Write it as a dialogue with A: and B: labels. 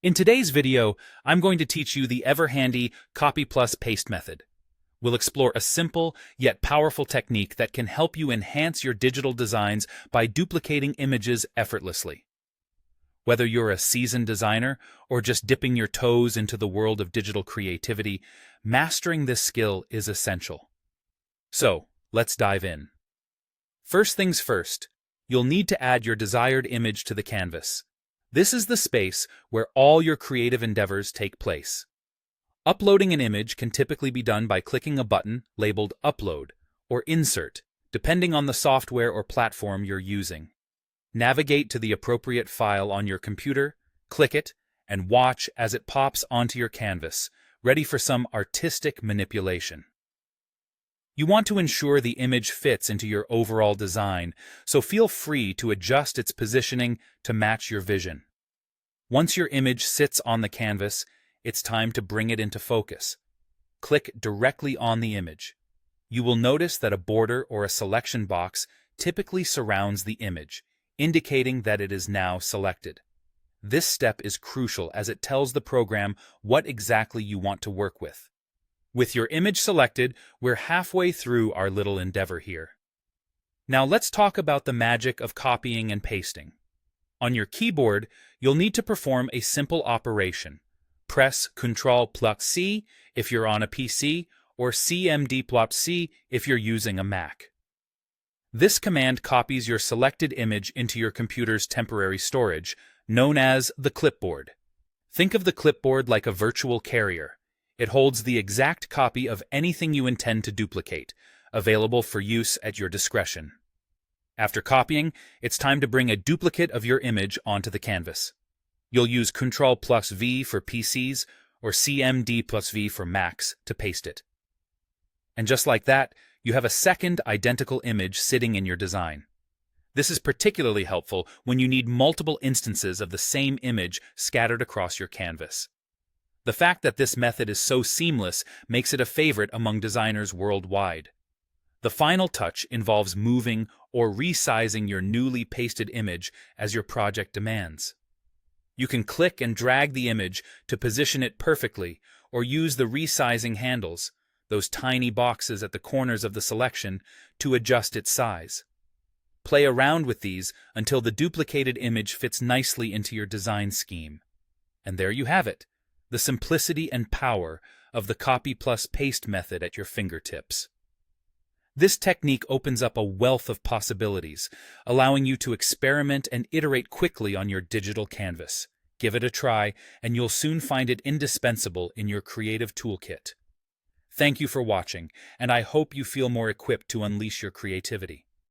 A: In today's video, I'm going to teach you the ever-handy copy plus paste method. We'll explore a simple yet powerful technique that can help you enhance your digital designs by duplicating images effortlessly. Whether you're a seasoned designer or just dipping your toes into the world of digital creativity, mastering this skill is essential. So, let's dive in. First things first, you'll need to add your desired image to the canvas. This is the space where all your creative endeavors take place. Uploading an image can typically be done by clicking a button labeled Upload or Insert, depending on the software or platform you're using. Navigate to the appropriate file on your computer, click it, and watch as it pops onto your canvas, ready for some artistic manipulation. You want to ensure the image fits into your overall design, so feel free to adjust its positioning to match your vision. Once your image sits on the canvas, it's time to bring it into focus. Click directly on the image. You will notice that a border or a selection box typically surrounds the image, indicating that it is now selected. This step is crucial as it tells the program what exactly you want to work with. With your image selected, we're halfway through our little endeavor here. Now let's talk about the magic of copying and pasting. On your keyboard, you'll need to perform a simple operation. Press Ctrl+C if you're on a PC, or Cmd+C if you're using a Mac. This command copies your selected image into your computer's temporary storage, known as the clipboard. Think of the clipboard like a virtual carrier. It holds the exact copy of anything you intend to duplicate, available for use at your discretion. After copying, it's time to bring a duplicate of your image onto the canvas. You'll use Ctrl+V for PCs or Cmd+V for Macs to paste it. And just like that, you have a second identical image sitting in your design. This is particularly helpful when you need multiple instances of the same image scattered across your canvas. The fact that this method is so seamless makes it a favorite among designers worldwide. The final touch involves moving or resizing your newly pasted image as your project demands. You can click and drag the image to position it perfectly, or use the resizing handles, those tiny boxes at the corners of the selection, to adjust its size. Play around with these until the duplicated image fits nicely into your design scheme. And there you have it, the simplicity and power of the copy plus paste method at your fingertips. This technique opens up a wealth of possibilities, allowing you to experiment and iterate quickly on your digital canvas. Give it a try, and you'll soon find it indispensable in your creative toolkit. Thank you for watching, and I hope you feel more equipped to unleash your creativity.